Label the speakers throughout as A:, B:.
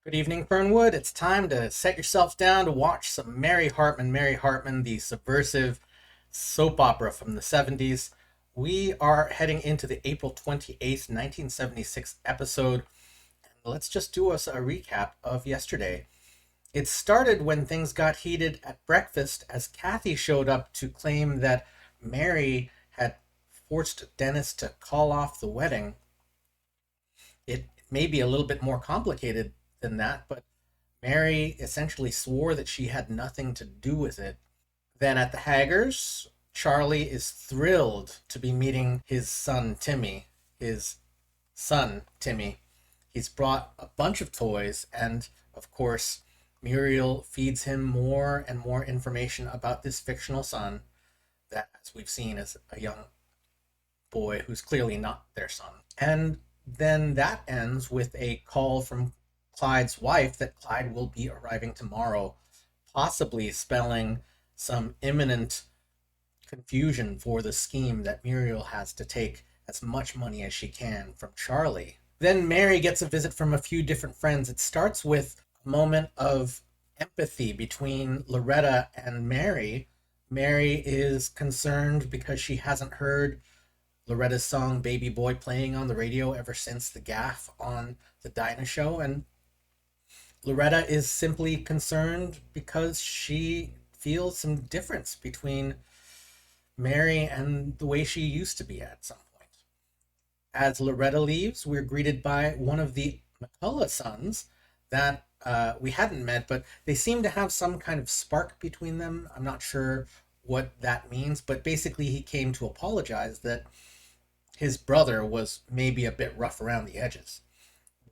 A: Good evening, Fernwood. It's time to set yourself down to watch some Mary Hartman. Mary Hartman, the subversive soap opera from the 70s. We are heading into the April 28th, 1976 episode. Let's just do us a recap of yesterday. It started when things got heated at breakfast as Kathy showed up to claim that Mary had forced Dennis to call off the wedding. It may be a little bit more complicated than that, but Mary essentially swore that she had nothing to do with it. Then at the Haggers, Charlie is thrilled to be meeting his son Timmy. His son Timmy. He's brought a bunch of toys, and of course, Muriel feeds him more and more information about this fictional son that, as we've seen, is a young boy who's clearly not their son. And then that ends with a call from Clyde's wife that Clyde will be arriving tomorrow, possibly spelling some imminent confusion for the scheme that Muriel has to take as much money as she can from Charlie. Then Mary gets a visit from a few different friends. It starts with a moment of empathy between Loretta and Mary. Mary is concerned because she hasn't heard Loretta's song Baby Boy playing on the radio ever since the gaffe on the Dinah show. And Loretta is simply concerned because she feels some difference between Mary and the way she used to be at some point. As Loretta leaves, we're greeted by one of the McCullough sons that we hadn't met, but they seem to have some kind of spark between them. I'm not sure what that means, but basically he came to apologize that his brother was maybe a bit rough around the edges.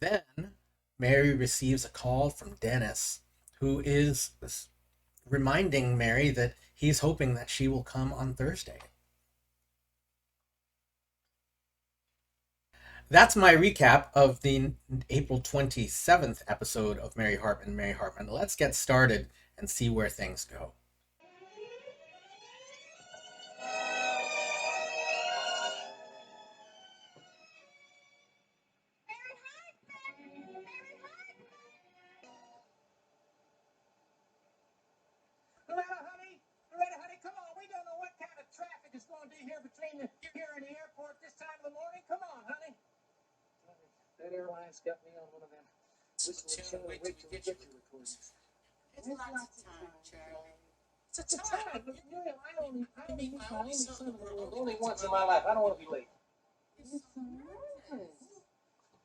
A: Then Mary receives a call from Dennis, who is reminding Mary that he's hoping that she will come on Thursday. That's my recap of the April 27th episode of Mary Hartman, Mary Hartman. Let's get started and see where things go.
B: Loretta, honey, come on. We don't know what kind of traffic is going to be here between here and the airport this time of the morning. Come on, honey. That airline's got me on one of them. Listen, wait till we get your recordings.
C: It's lots of time, Charlie.
B: It's a time. But, Muriel, I only meet my only son in the world only once in my life. I don't want to be late.
C: You're so nervous.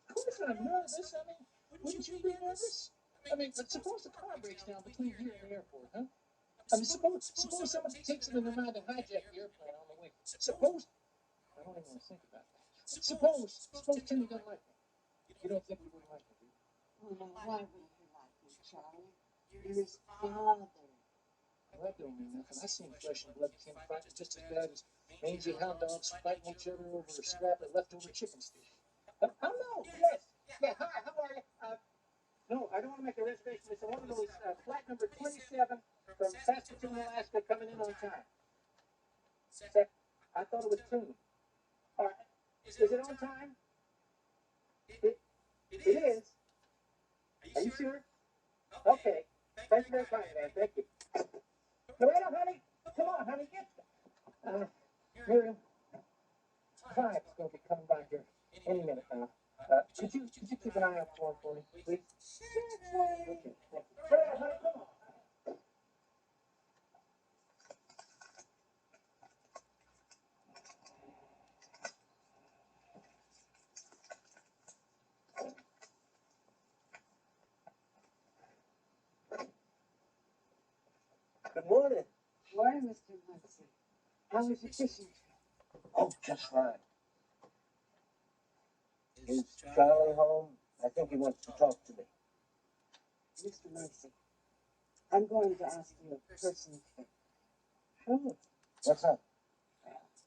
B: Of course I'm nervous. I mean, wouldn't you be nervous? I mean, but suppose the car breaks down between here and the airport, huh? I mean, suppose someone takes it in their mind to hijack the airplane on the way. Suppose, I don't even want to think about that. Suppose Timmy doesn't like me. You don't think he would like me, do you?
C: Oh, now, why wouldn't you like me, Charlie? You're his father.
B: Well, that don't mean nothing. I seen flesh and blood kin fighting just as bad as mangy hound dogs fighting each other over a scrap of leftover chicken steak. Hello, yes. Yeah, hi, how are you? No, I don't want to make a reservation. It's one of those flight number 27 from Saskatoon, Alaska, coming in on time. I thought it was 2. All right. Is it on time? It is. Are you sure? Okay. Thank you very kindly, man. Thank you. Loretta, honey, come on, honey, get Miriam, Clyde's going to be coming by here any minute now. Could you keep an eye out for me, please?
C: Sure,
B: Okay. Loretta, honey, come on. Good morning.
C: Morning, Mr. Munson. How was your fishing trip?
B: Oh, just fine. Is Charlie home? I think he wants to talk to me.
C: Mr. Munson, I'm going to ask you a personal favor.
B: Sure. What's up?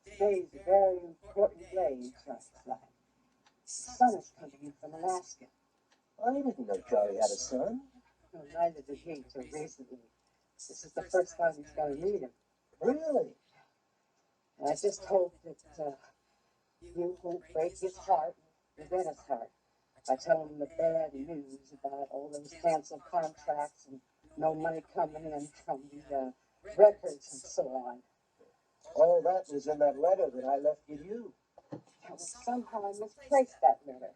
C: Today is a very important day in Charlie's life. His son is coming in from Alaska.
B: I didn't know Charlie had a son.
C: No, neither did he until recently. This is the first time he's going to meet him.
B: Really?
C: And I just hope that you won't break his heart and Renetta's heart. I tell them the bad news about all those canceled contracts and no money coming in from the records and so on.
B: All that was in that letter that I left with you.
C: Well, somehow I misplaced that letter.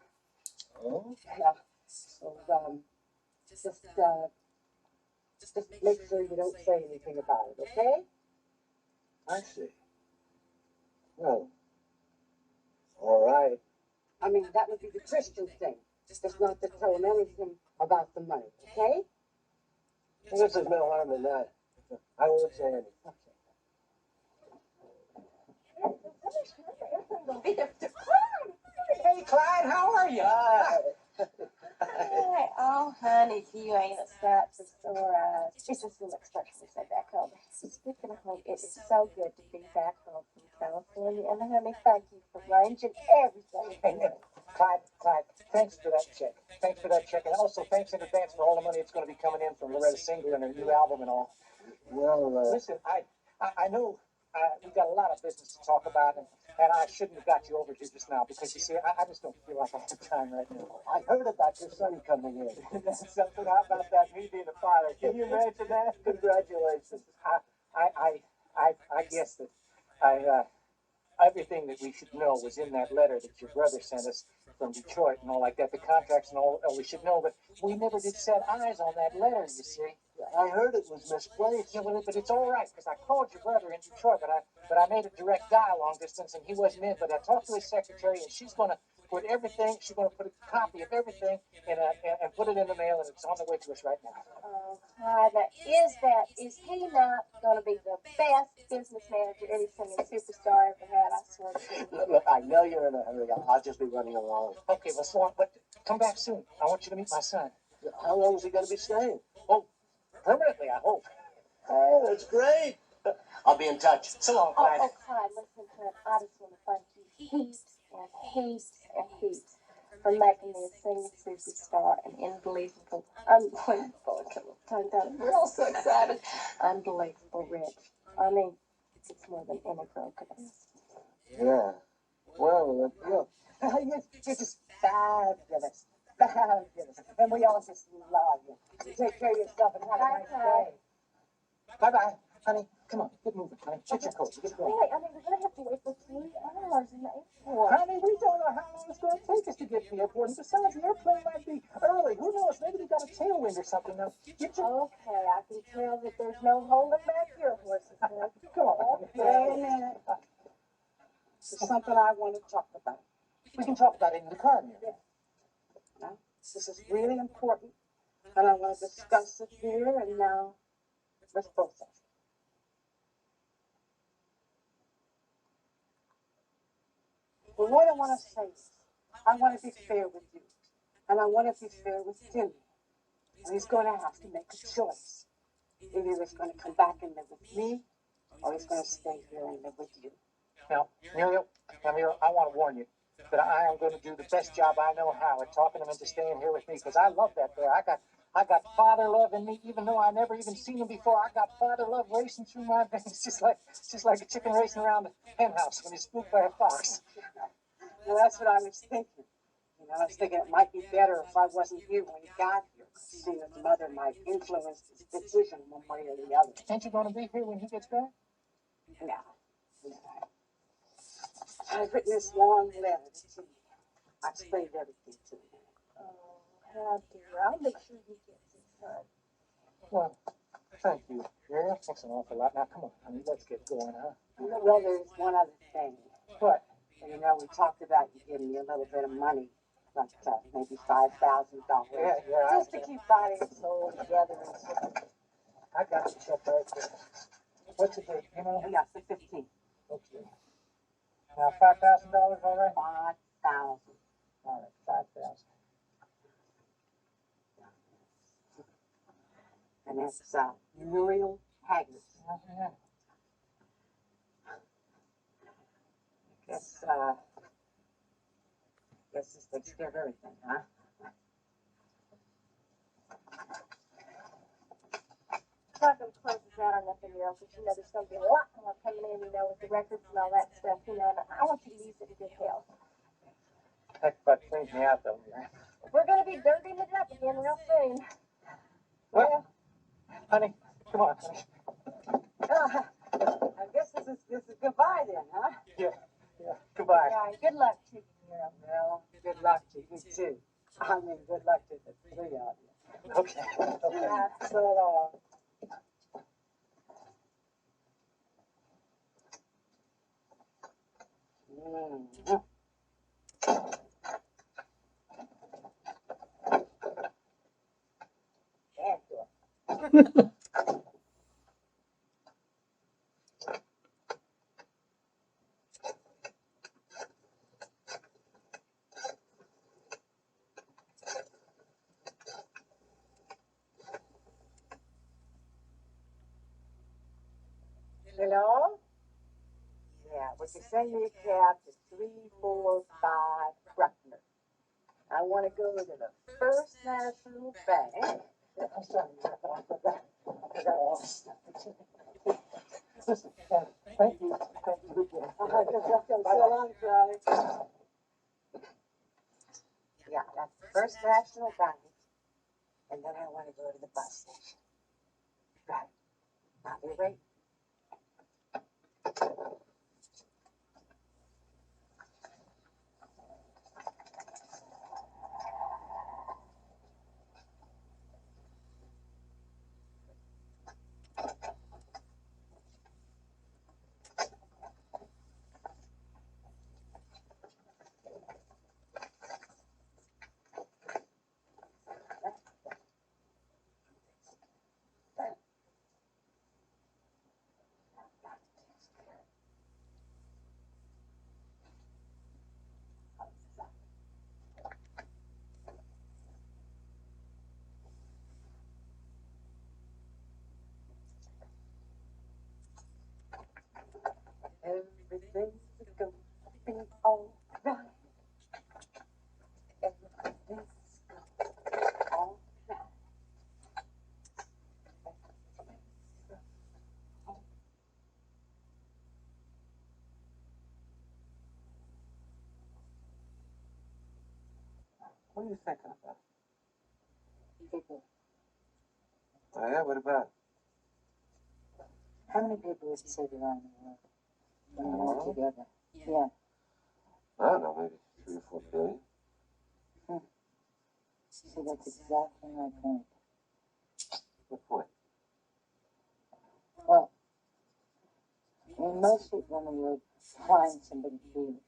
B: Oh?
C: Yeah. So, just make sure you don't say anything about it, okay?
B: I see. Well, all right.
C: I mean, that would be the Christian thing. Just not to tell them anything about the money, okay?
B: I guess there's no harm in that. I won't say anything.
C: Hey, Clyde, how are you?
D: Hey, oh, honey, if you ain't a sight for sore eyes. It's just an expression we say back home. Speaking of home, it is so good to be back home from California. And honey, thank you for arranging everything.
B: Hey, Clyde, thanks for that check. Thanks for that check. And also thanks in advance for all the money that's going to be coming in from Loretta Singer and her new album and all. Well, listen, I know we've got a lot of business to talk about, and I shouldn't have got you over here just now because, you see, I just don't feel like I have time right now. I heard about your son coming in. That's something. How about that? Me being a father. Can you imagine that? Congratulations. I guess that everything that we should know was in that letter that your brother sent us from Detroit and all like that, the contracts and all we should know, but we never did set eyes on that letter, you see. I heard it was misplaced. Yeah, well, but it's all right, because I called your brother in Detroit, but I made a direct dial long distance, and he wasn't in, but I talked to his secretary, and she's going to put everything, she's going to put a copy of everything and put it in the mail, and it's on the way to us right now.
D: Oh, Clyde, now is he not going to be the best business manager any singing superstar ever had? I swear to you.
B: Look, I know you're in a hurry. I'll just be running along. Okay, well, so on, but come back soon. I want you to meet my son. How long is he going to be staying? Oh, permanently, I hope. Oh, that's great. I'll be in touch. So long, Clyde.
D: Oh, Clyde, listen, Clyde, I just want to thank you heaps and heaps and heaps for making me a singing superstar and unbelievable, tongue down. We're all so excited. Unbelievable rich. I mean, it's more than any girl could ask.
B: Yeah. Well, look.
C: You're just fabulous. Fabulous. And we all just love you. You take care of yourself and have a nice day. Bye-bye. Honey, come on. Get moving, honey. Get your coat. Get going.
D: Wait, I mean, we're going to have to wait for 3 hours in the airport.
B: Honey, we don't know how long it's going to take us to get to the airport. And besides, the airplane might be early. Who knows? Maybe they got a tailwind or something. Now, get your...
D: Okay, I can tell that there's no holding back your horses.
B: Come on.
C: Wait a minute. There's something I want to talk about.
B: We can talk about it in the car here.
C: Now, this is really important, and I want to discuss it here and now with both of you. But what I want to say is, I want to be fair with you, and I want to be fair with Jimmy. And he's going to have to make a choice. Either he's going to come back and live with me, or he's going to stay here and live with you.
B: Now, Muriel, I want to warn you that I am going to do the best job I know how at talking him into staying here with me, because I love that bear. I got father love in me, even though I never even seen him before. I got father love racing through my veins, just like a chicken racing around the hen house when he's spooked by a fox.
C: Well, that's what I was thinking. I was thinking it might be better if I wasn't here when he got here, seeing his mother might influence his decision one way or the other.
B: Ain't you going to be here when he gets back?
C: No. I've written this long letter to you. I've explained everything to him.
D: Oh, how dear. I'll make sure he gets his son.
B: Well, thank you, Muriel. Thanks an awful lot. Now, come on, honey, let's get going, huh?
C: Well, there's one other thing.
B: What?
C: We talked about you giving me a little bit of money, like maybe $5,000.
B: Yeah.
C: Just to keep body and soul together and so.
B: I got the check right there. What's the date?
C: Yeah, the 15th.
B: Okay. Now, $5,000, all right?
C: 5,000.
B: All right, 5,000.
C: And it's Muriel Hagger.
B: Yeah.
C: Guess this takes care of everything, huh?
D: I'm not going to close this out on nothing real, because there's going to be a lot more coming in, with the records and all that stuff, and I want you to use it in good health.
B: Heck, but cleans me out, though.
C: We're gonna be dirtying it up again real soon.
B: Well, honey, come on, honey.
C: I guess this is goodbye then, huh?
B: Yeah, goodbye.
C: Yeah, good luck to you, Mira. Well, good luck to you too. I mean, good luck to the three of you.
B: Okay.
C: Yeah, so long. Mm. Hello? Yeah, would you send me a cab to 345 Bruckner? I want to go to the First National Bank.
B: I'm sorry, I forgot all this stuff. Listen, thank you. Thank you again.
C: So long, Charlie. Yeah, that's First National Bank. And then I want to go to the bus station. Right. I'll be right. Everything's gonna be all right. Everything's gonna be all right.
B: What are you thinking about?
C: People.
B: Oh, yeah, what about?
C: How many people would you say there are in the world when you're all
B: Oh,
C: together? Yeah.
B: I don't know, maybe 3 or 4 billion.
C: See, that's exactly my point.
B: What point?
C: Well, I mean, most people in the world find somebody to be with.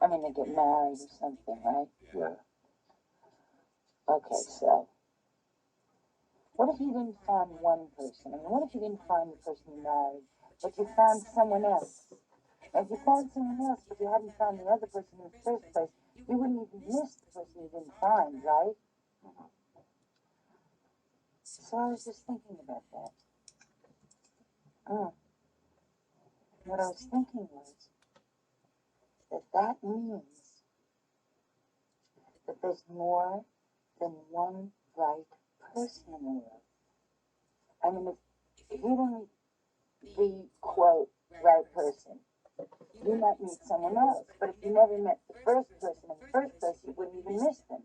C: I mean, they get married or something, right?
B: Yeah.
C: Okay, so what if you didn't find one person? I mean, what if you didn't find the person you married, but you found someone else? And if you found someone else, but you hadn't found the other person in the first place, you wouldn't even miss the person you didn't find, right? So I was just thinking about that. What I was thinking was that means that there's more than one right person in the world. I mean, if you don't meet the, quote, right person, you might meet someone else. But if you never met the first person in the first place, you wouldn't even miss them.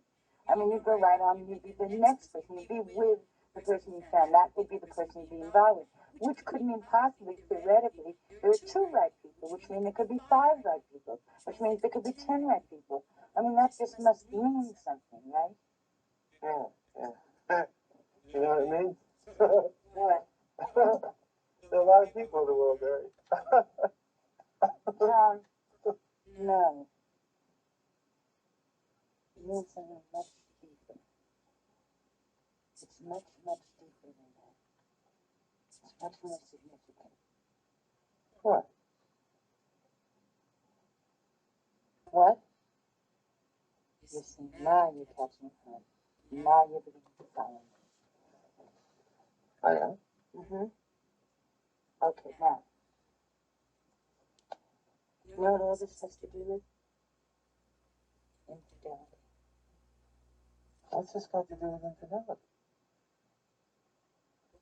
C: I mean, you'd go right on and you'd be the next person. You'd be with the person you found. That would be the person you'd be involved with. Which could mean possibly, theoretically, there are 2 right people, which means there could be 5 right people, which means there could be 10 right people. I mean, that just must mean something, right?
B: Yeah. You know what I mean?
C: What?
B: There are a lot of people in the world, Barry.
C: Tom, no. It means something much deeper. It's much, much deeper than that. It's much more significant.
B: What?
C: What? You see, now you're catching on. Now you're beginning to follow me.
B: I am?
C: Mm-hmm. Okay, now. You know what all this has to do with? Infidelity.
B: What's this got to do with infidelity?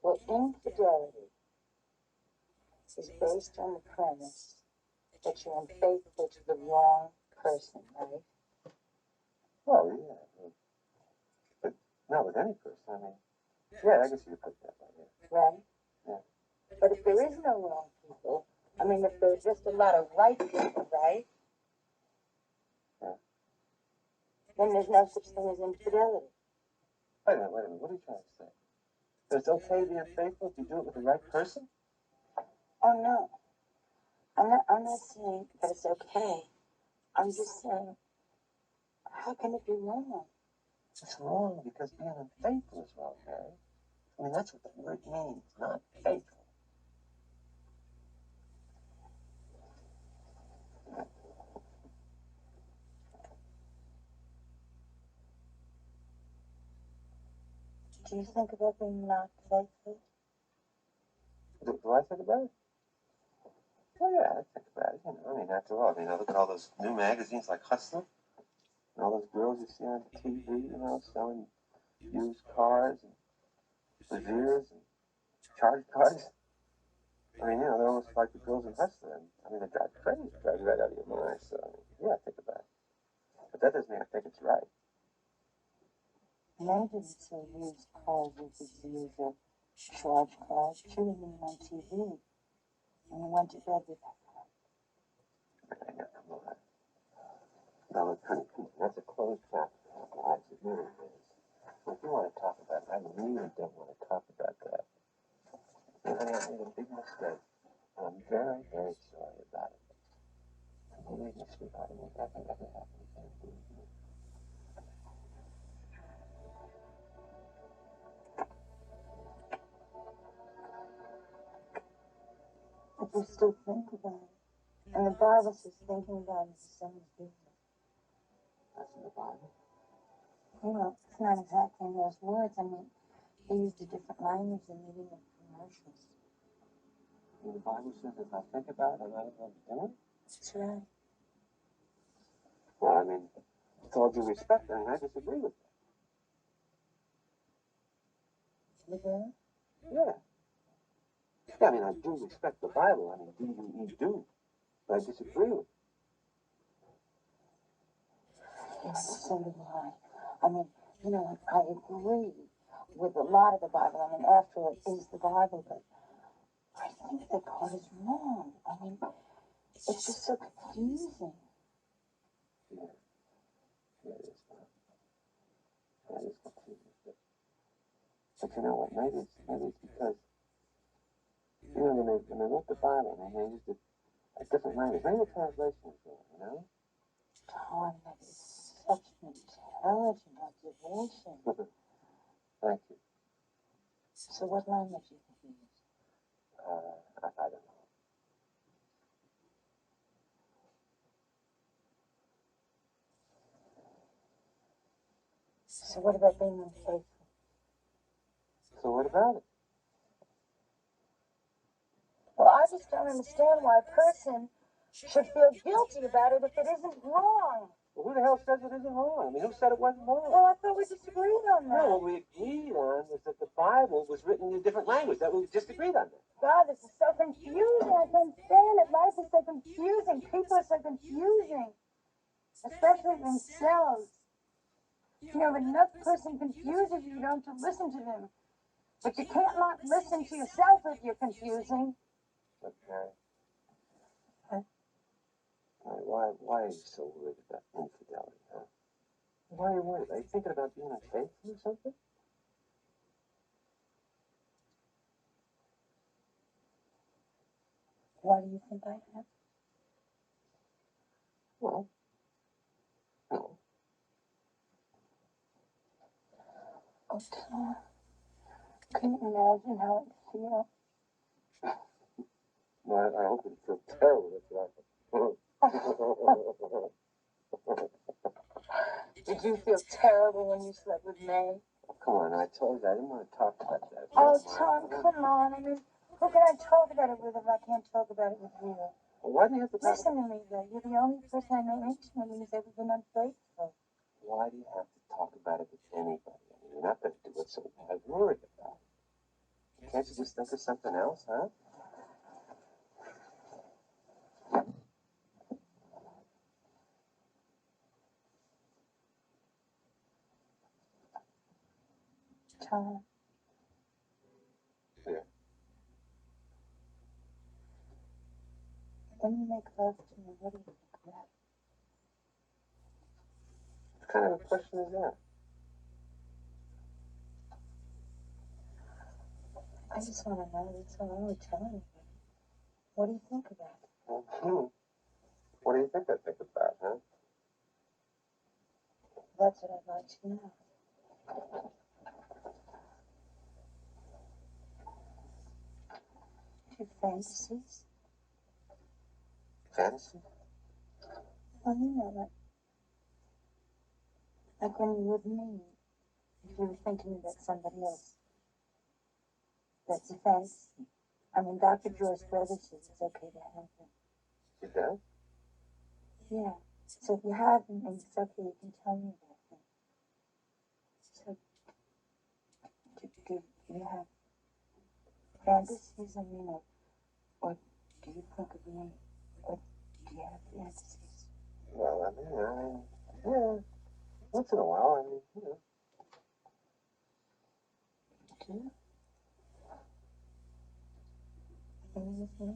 C: Well, infidelity is based on the premise that you're unfaithful to the wrong person, right?
B: Oh, yeah. Not with any person. I mean, yeah, I guess you could put it that way. Yeah.
C: right?
B: Yeah.
C: But if there is no wrong people, I mean, if there's just a lot of right people, right?
B: Yeah.
C: Then there's no such thing as infidelity.
B: Wait a minute. What are you trying to say? So it's okay to be unfaithful if you do it with the right person?
C: Oh no, I'm not saying that it's okay. I'm just saying, how can it be wrong?
B: It's wrong because being unfaithful is wrong, Mary. I mean, that's what the word means, not faithful.
C: Do you think about being not faithful?
B: Do I think about it? Oh, yeah, I think about it. I mean, after all, I look at all those new magazines like Hustler and all those girls you see on TV, selling used cars and Beziers and charge cars. I mean, they're almost like the girls in Hustler. And, they drive you crazy, drive you right out of your mind. So, yeah, I think about it. But that doesn't mean I think it's right.
C: Men didn't sell used cars with Beziers or charge cars. She was in on TV. And we went to bed with her.
B: Yeah, come on. No, look, honey, come on. That's a closed chapter. Lives, it really is. If you want to talk about it, I really don't want to talk about that. Honey, I made a big mistake. And I'm very, very sorry about it. And believe me, sweetheart, it won't ever, ever happen again. Believe me.
C: But you still think about it. And the Bible says thinking about it is the same as doing it.
B: That's in the Bible.
C: Well, it's not exactly in those words. I mean, they used a different language than they did in commercials.
B: And the Bible says if I think about it, I might as well do it.
C: That's right.
B: Well, with all due respect, I disagree with that.
C: You do?
B: Yeah. Yeah, I do respect the Bible. D-U-E-do. But I disagree with it.
C: Yes, so do I. I agree with a lot of the Bible. After all, it is the Bible, but I think that God is wrong. It's just so confusing.
B: Yeah. Yeah, it is. Yeah, it is confusing. But you know what? Maybe it's because, when they wrote the Bible, they used a different language. Maybe the translation is wrong,
C: Tom, that is such an intelligent observation.
B: Thank you.
C: So what language do you think he used?
B: I don't know.
C: So what about being unfaithful?
B: So what about it?
C: Well, I just don't understand why a person should feel guilty about it if it isn't wrong.
B: Well, who the hell says it isn't wrong? Who said it wasn't wrong?
C: Well, I thought we disagreed on that.
B: No, what we agreed on was that the Bible was written in a different language. That we just agreed on that.
C: God, this is so confusing. I can't stand it. Life is so confusing. People are so confusing, especially themselves. If another person confuses you, you don't have to listen to them. But you can't not listen to yourself if you're confusing.
B: Okay.
C: Huh?
B: Why are you so worried about infidelity, huh? Why are you worried? Are you thinking about being unfaithful or something?
C: Why do you think I am?
B: Well, no.
C: Oh, Tom, can you imagine how it feels?
B: No, I hope you feel terrible. That's what
C: Did you feel terrible when you slept with May?
B: Come on, I told you I didn't want to talk about that.
C: Oh, Tom, come on. Who can I talk about it with if I can't talk about it with you?
B: Well, why do you have to talk?
C: Listen to me, though. You're the only person I know intimately who's ever been unfaithful.
B: Why do you have to talk about it with anybody? You're not going to do it, so why worry about it? Can't you just think of something else, huh?
C: Tom,
B: Yeah.
C: when you make love to me, what do you think of that?
B: What kind of a question is that?
C: I just want to know. That's all I would tell anybody. What do you think of that?
B: Hmm. What do you think I think about, huh?
C: That's what I'd like to know. Do you have fantasies?
B: Fantasy?
C: Well, you know, like when you're with me, if you were thinking about somebody else, that's a fantasy. I mean, Dr. Joyce Brothers says it's okay to have them.
B: She does?
C: Yeah. So if you have them and it's okay, you can tell me about them. So, do you have fantasies? I mean, or do you think of me? Or do you have fantasies?
B: Well, yeah. Once in a while, you know.
C: Do you? Are you with me?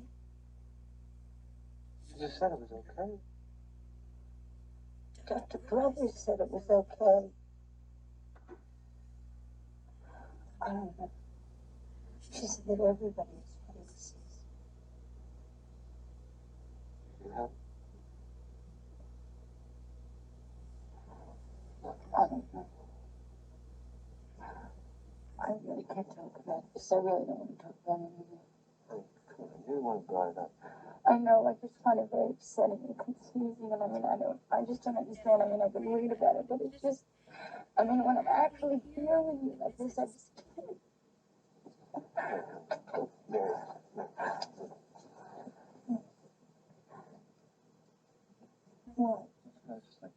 B: She just said it was okay.
C: Dr. Brothers said it was okay. I don't know. She said that everybody has fantasies.
B: Yeah.
C: I don't know. I really can't talk about it because I really don't want to talk about it anymore.
B: Hey, come on, you didn't want to brought it up.
D: I know, I just find it very upsetting and confusing, and I just don't understand. I mean, I can read about it, but it's just, I mean, when I'm actually here with you like this, I just can't.
B: Mary,
C: What?
B: I was just like,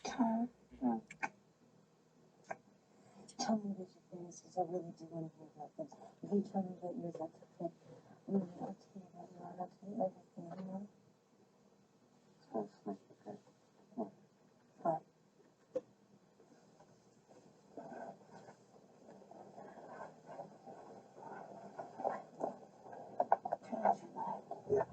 C: Tom? Tell me what your fantasies. I really do want to hear about them. If you tell me about yours, that's okay. Really, I'll tell you about mine. I'll tell you everything, you know?
B: oh, okay.
C: Fine. Turn off your light.
B: Yeah.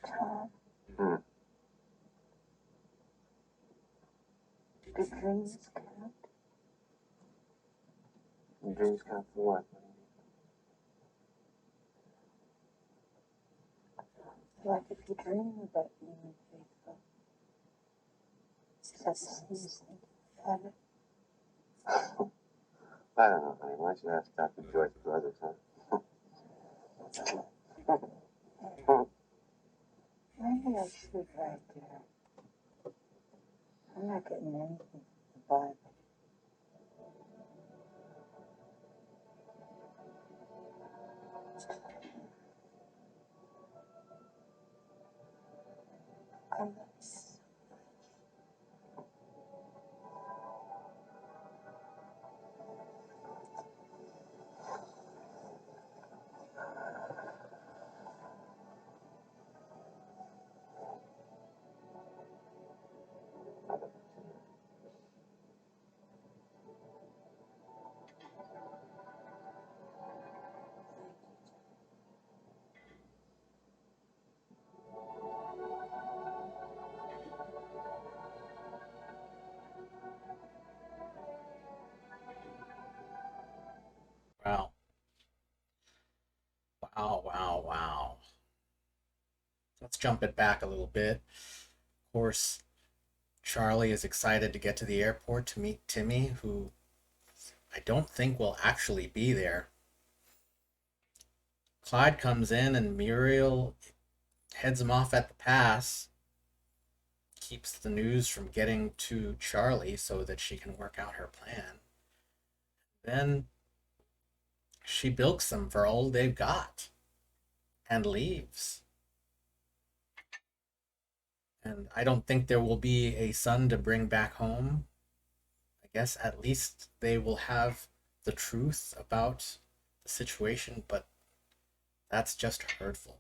C: Tom,
B: Hmm.
C: do dreams count?
B: Dreams count for what?
C: Like if you dream about being unfaithful, is that the same as thinking about it?
B: I don't know, honey. Why don't you ask Dr. Joyce Brothers, huh?
C: Maybe I should write there. I'm not getting anything from the Bible. I love you so
A: Wow. Wow, wow, wow. Let's jump it back a little bit. Of course, Charlie is excited to get to the airport to meet Timmy, who I don't think will actually be there. Clyde comes in and Muriel heads him off at the pass, keeps the news from getting to Charlie so that she can work out her plan. Then she bilks them for all they've got and leaves. And I don't think there will be a son to bring back home. guess at least they will have the truth about the situation, but that's just hurtful.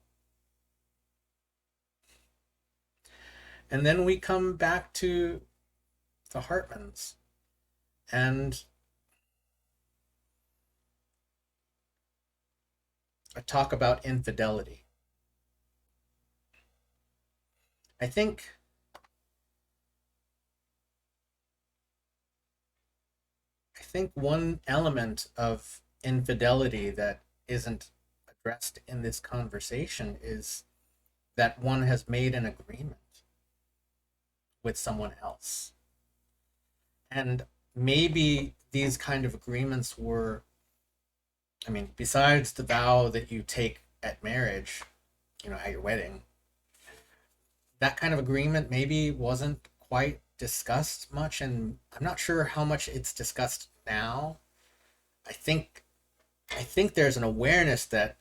A: And then we come back to the Hartmans, and I talk about infidelity. I think one element of infidelity that isn't addressed in this conversation is that one has made an agreement with someone else. And maybe these kind of agreements were, I mean, besides the vow that you take at marriage, at your wedding, that kind of agreement maybe wasn't quite discussed much. And I'm not sure how much it's discussed now. I think there's an awareness that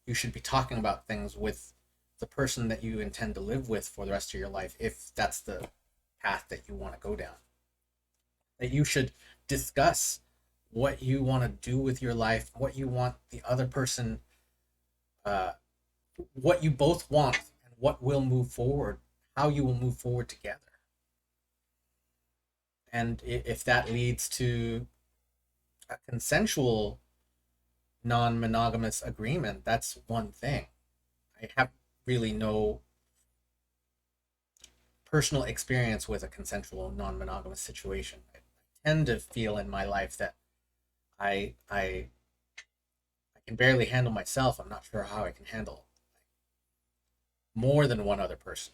A: you should be talking about things with the person that you intend to live with for the rest of your life, if that's the path that you want to go down. That you should discuss what you want to do with your life, what you want the other person, what you both want, and what will move forward, how you will move forward together. And if that leads to a consensual non-monogamous agreement, that's one thing. I have really no personal experience with a consensual non-monogamous situation. I tend to feel in my life that I can barely handle myself. I'm not sure how I can handle more than one other person.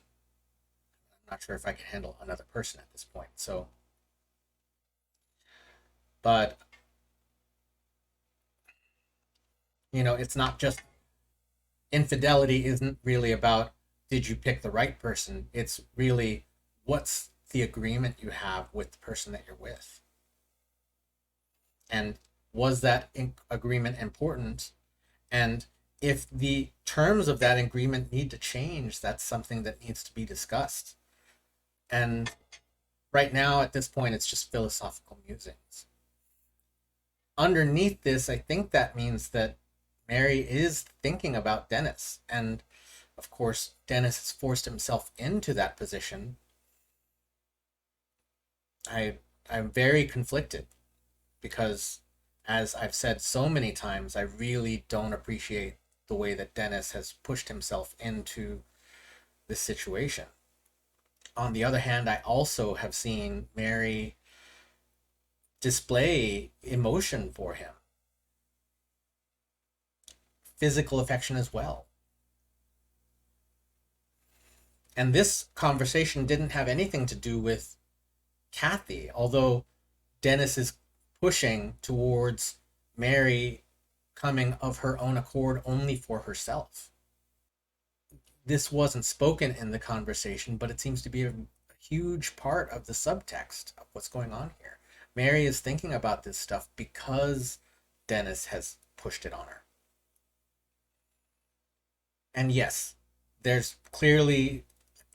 A: I'm not sure if I can handle another person at this point. So, but it's not just infidelity. Isn't really about did you pick the right person. It's really what's the agreement you have with the person that you're with, and was that agreement important? And if the terms of that agreement need to change, that's something that needs to be discussed. And right now, at this point, it's just philosophical musings. Underneath this, I think that means that Mary is thinking about Dennis. And of course, Dennis has forced himself into that position. I'm very conflicted because, as I've said so many times, I really don't appreciate the way that Dennis has pushed himself into this situation. On the other hand, I also have seen Mary display emotion for him, physical affection as well. And this conversation didn't have anything to do with Kathy, although Dennis is pushing towards Mary coming of her own accord only for herself. This wasn't spoken in the conversation, but it seems to be a huge part of the subtext of what's going on here. Mary is thinking about this stuff because Dennis has pushed it on her. And yes, there's clearly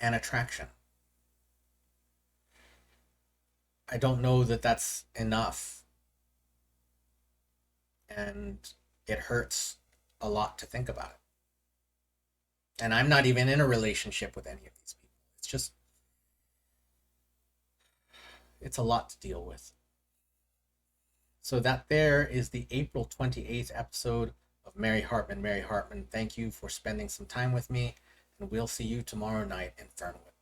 A: an attraction. I don't know that that's enough. And it hurts a lot to think about it. And I'm not even in a relationship with any of these people. It's a lot to deal with. So that there is the April 28th episode of Mary Hartman, Mary Hartman. Thank you for spending some time with me, and we'll see you tomorrow night in Fernwood.